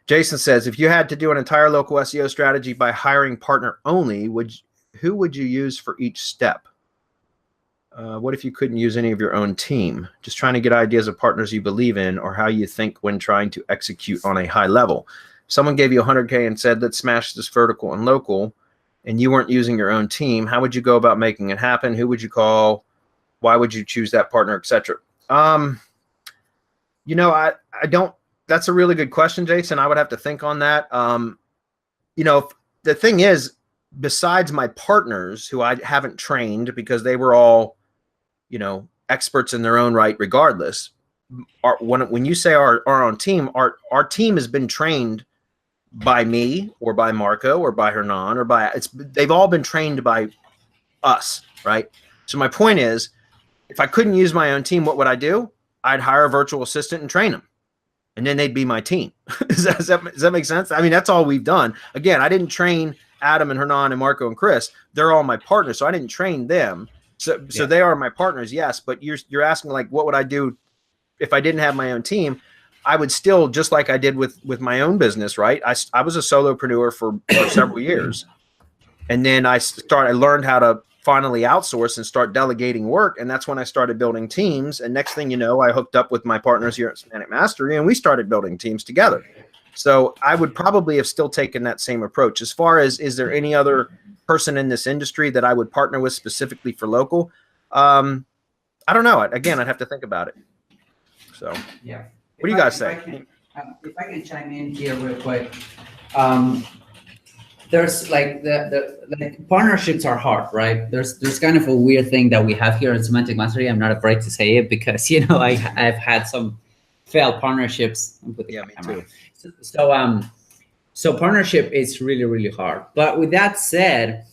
Jason says, if you had to do an entire local SEO strategy by hiring partner only, who would you use for each step? What if you couldn't use any of your own team? Just trying to get ideas of partners you believe in or how you think when trying to execute on a high level. If someone gave you 100K and said, let's smash this vertical and local, and you weren't using your own team, how would you go about making it happen? Who would you call? Why would you choose that partner, etc.? You know, I don't, that's a really good question, Jason. I would have to think on that. You know, the thing is, besides my partners who I haven't trained because they were all, you know, experts in their own right, regardless. When you say our own team, our team has been trained by me or by Marco or by Hernan or they've all been trained by us, right? So my point is, if I couldn't use my own team, what would I do? I'd hire a virtual assistant and train them, and then they'd be my team. Does that make sense? I mean, that's all we've done. Again, I didn't train Adam and Hernan and Marco and Chris. They're all my partners, so I didn't train them. So they are my partners, yes. But you're asking, like, what would I do if I didn't have my own team? I would still, just like I did with my own business, right? I was a solopreneur for several years, and then I learned how to finally outsource and start delegating work, and that's when I started building teams. And next thing you know, I hooked up with my partners here at Semantic Mastery, and we started building teams together. So I would probably have still taken that same approach. As far as, is there any other person in this industry that I would partner with specifically for local? I don't know. Again, I'd have to think about it. So yeah. What do you guys say? If I can chime in here real quick, there's like the partnerships are hard, right? There's kind of a weird thing that we have here in Semantic Mastery. I'm not afraid to say it because, you know, I've had some failed partnerships. Yeah, me too. So partnership is really, really hard. But with that said,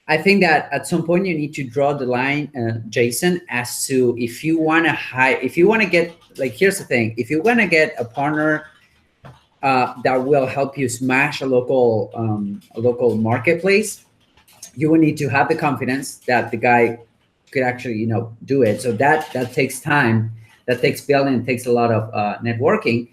I think that at some point you need to draw the line, Jason, as to if you want to get, like, here's the thing. If you want to get a partner that will help you smash a local marketplace, you will need to have the confidence that the guy could actually, you know, do it. So that takes time, that takes building, it takes a lot of networking.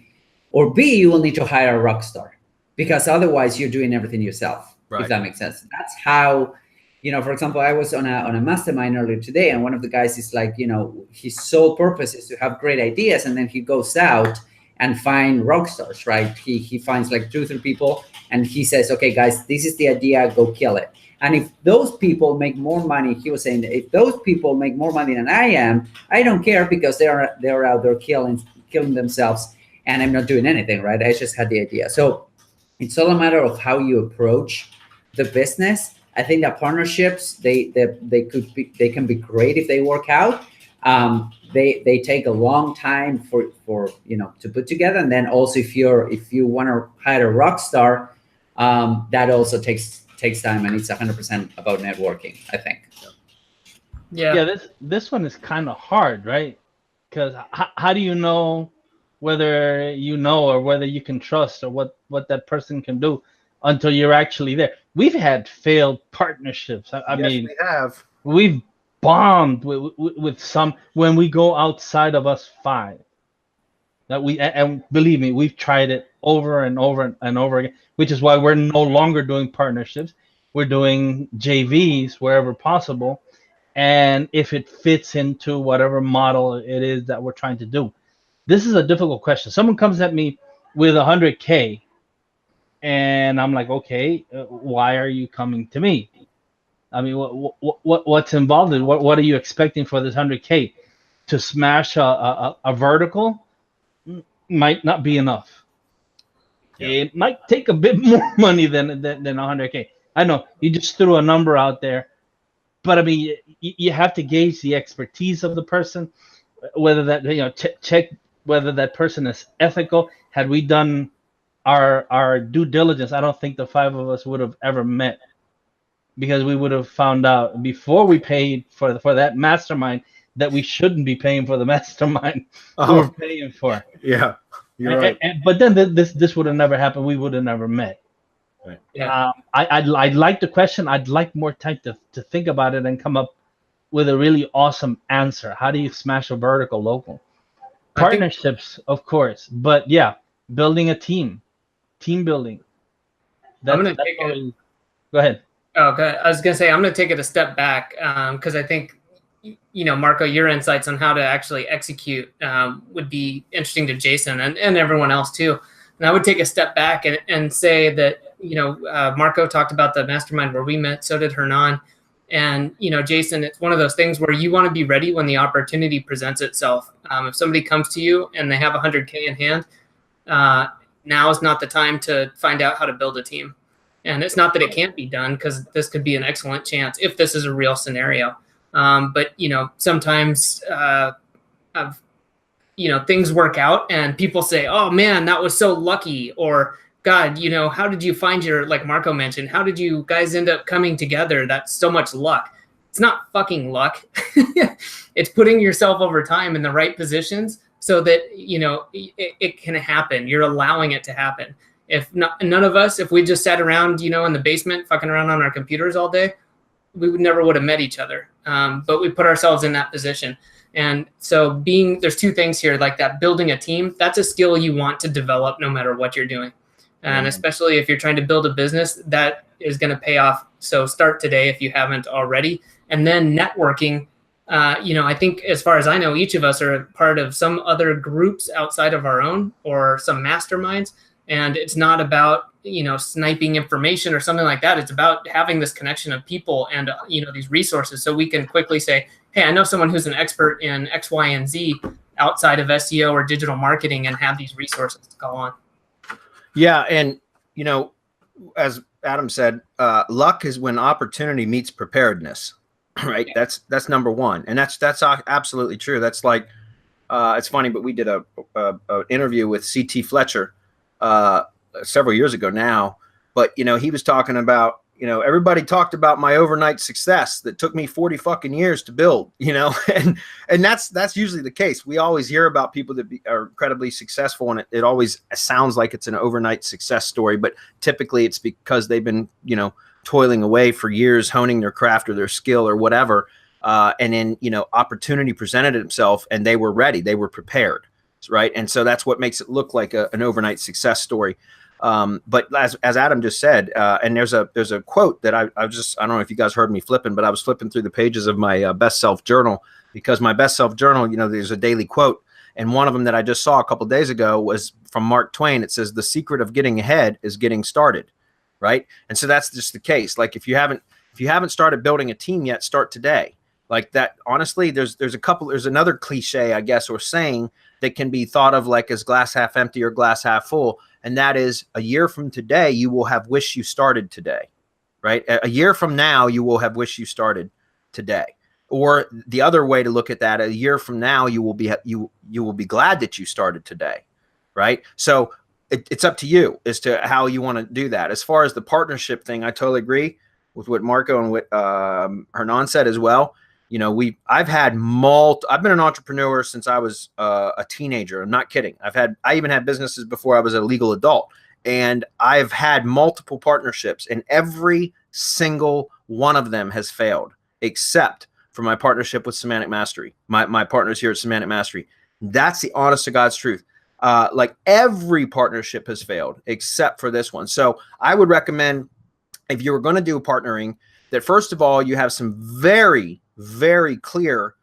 Or B, you will need to hire a rock star, because otherwise you're doing everything yourself, right? If that makes sense. That's how, you know, for example, I was on a mastermind earlier today, and one of the guys is like, you know, his sole purpose is to have great ideas, and then he goes out and find rock stars, right? He finds like 2 or 3 people, and he says, okay, guys, this is the idea, go kill it. And if those people make more money, he was saying, if those people make more money than I am, I don't care, because they're out there killing themselves, and I'm not doing anything, right? I just had the idea. So it's all a matter of how you approach the business. I think that partnerships, they can be great if they work out. They take a long time for you know, to put together. And then also if you want to hire a rock star, that also takes time, and it's 100% about networking, I think. Yeah. This one is kind of hard, right? Because how do you know whether you know or whether you can trust or what that person can do until you're actually there? We've had failed partnerships. I mean, we have. We've bombed with some when we go outside of us 5. And believe me, we've tried it over and over and over again, which is why we're no longer doing partnerships. We're doing JVs wherever possible, and if it fits into whatever model it is that we're trying to do. This is a difficult question. Someone comes at me with 100K, and I'm like, okay, why are you coming to me? I mean, what's involved in what are you expecting for this 100K? To smash a vertical might not be enough. Yeah. It might take a bit more money than 100K. I know you just threw a number out there, but I mean, you have to gauge the expertise of the person, whether that, you know, check whether that person is ethical. Had we done our due diligence, I don't think the 5 of us would have ever met, because we would have found out before we paid for that mastermind that we shouldn't be paying for the mastermind we were paying for. Yeah, you're right. But then this would have never happened. We would have never met. Right. Yeah. I'd like the question. I'd like more time to think about it and come up with a really awesome answer. How do you smash a vertical local? Partnerships, of course, but yeah, building a team. team building. I'm going to take it. Go ahead. Okay. I was going to say, I'm going to take it a step back because I think, Marco, your insights on how to actually execute would be interesting to Jason and everyone else too. And I would take a step back and say that, Marco talked about the mastermind where we met. So did Hernan. And, Jason, it's one of those things where you want to be ready when the opportunity presents itself. If somebody comes to you and they have 100K in hand, now is not the time to find out how to build a team. And it's not that it can't be done, because this could be an excellent chance if this is a real scenario. But, sometimes, things work out and people say, oh, man, that was so lucky. Or, God, how did you find like Marco mentioned, how did you guys end up coming together? That's so much luck. It's not fucking luck. It's putting yourself over time in the right positions so that, it can happen. You're allowing it to happen. If not, none of us, if we just sat around, in the basement, fucking around on our computers all day, we never would have met each other. But we put ourselves in that position. And so there's two things here, like that, building a team, that's a skill you want to develop no matter what you're doing. And especially if you're trying to build a business, that is going to pay off. So start today if you haven't already. And then networking, I think as far as I know, each of us are part of some other groups outside of our own or some masterminds. And it's not about, sniping information or something like that. It's about having this connection of people and, these resources so we can quickly say, hey, I know someone who's an expert in X, Y, and Z outside of SEO or digital marketing, and have these resources to call on. Yeah. And, as Adam said, luck is when opportunity meets preparedness, right? Yeah. That's number one. And that's absolutely true. That's like, it's funny, but we did a interview with CT Fletcher several years ago now, but, he was talking about, everybody talked about my overnight success that took me 40 fucking years to build, and that's usually the case. We always hear about people that are incredibly successful, and it always sounds like it's an overnight success story, but typically it's because they've been, toiling away for years, honing their craft or their skill or whatever. And then, opportunity presented itself and they were ready, they were prepared. Right. And so that's what makes it look like an overnight success story. But as Adam just said, and there's a quote that I don't know if you guys heard me flipping, but I was flipping through the pages of my best self journal, because my best self journal, there's a daily quote. And one of them that I just saw a couple of days ago was from Mark Twain. It says, the secret of getting ahead is getting started. Right. And so that's just the case. Like if you haven't started building a team yet, start today. Like that. Honestly, there's another cliche, I guess, or saying that can be thought of like as glass half empty or glass half full. And that is, a year from today, you will have wished you started today, right? A year from now, you will have wished you started today. Or the other way to look at that, a year from now, you will be glad that you started today, right? So it's up to you as to how you want to do that. As far as the partnership thing, I totally agree with what Marco and what Hernan said as well. I've been an entrepreneur since I was a teenager. I'm not kidding. I even had businesses before I was a legal adult, and I've had multiple partnerships, and every single one of them has failed, except for my partnership with Semantic Mastery, my partners here at Semantic Mastery. That's the honest to God's truth. Like every partnership has failed except for this one. So I would recommend, if you were going to do partnering, that first of all, you have some very, very clear,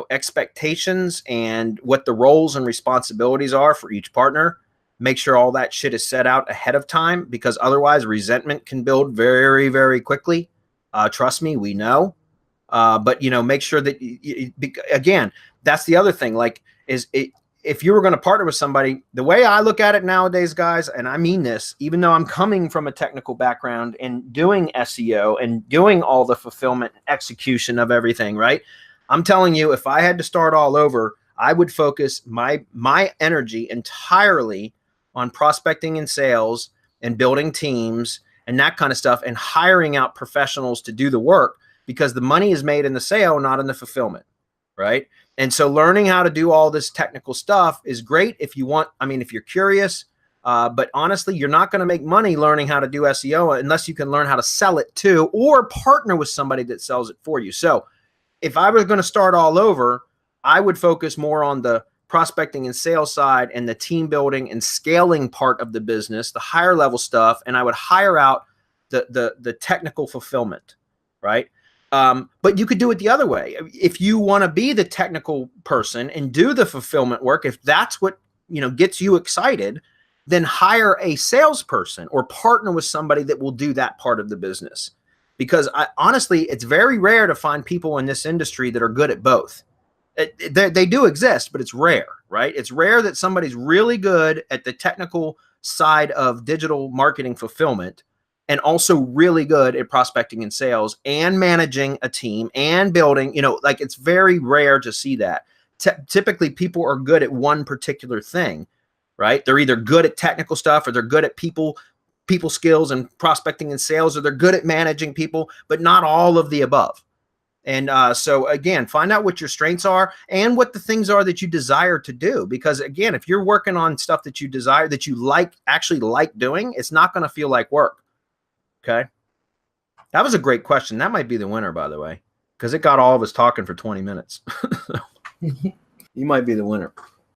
expectations and what the roles and responsibilities are for each partner. Make sure all that shit is set out ahead of time, because otherwise resentment can build very, very quickly. Trust me, we know. But make sure that again, that's the other thing. Like, if you were going to partner with somebody, the way I look at it nowadays, guys, and I mean this, even though I'm coming from a technical background and doing SEO and doing all the fulfillment and execution of everything, right? I'm telling you, if I had to start all over, I would focus my energy entirely on prospecting and sales and building teams and that kind of stuff, and hiring out professionals to do the work, because the money is made in the sale, not in the fulfillment, right? And so learning how to do all this technical stuff is great if you want, if you're curious, but honestly, you're not going to make money learning how to do SEO unless you can learn how to sell it too, or partner with somebody that sells it for you. So if I was going to start all over, I would focus more on the prospecting and sales side and the team building and scaling part of the business, the higher level stuff, and I would hire out the technical fulfillment, right? But you could do it the other way. If you want to be the technical person and do the fulfillment work, if that's what, you know, gets you excited, then hire a salesperson or partner with somebody that will do that part of the business. Because honestly, it's very rare to find people in this industry that are good at both. They do exist, but it's rare, right? It's rare that somebody's really good at the technical side of digital marketing fulfillment and also really good at prospecting and sales and managing a team and building, you know, like it's very rare to see that. Typically, people are good at one particular thing, right? They're either good at technical stuff or they're good at people skills and prospecting and sales, or they're good at managing people, but not all of the above. And so again, find out what your strengths are and what the things are that you desire to do. Because again, if you're working on stuff that you desire, that you actually like doing, it's not going to feel like work. Okay. That was a great question. That might be the winner, by the way, because it got all of us talking for 20 minutes. You might be the winner.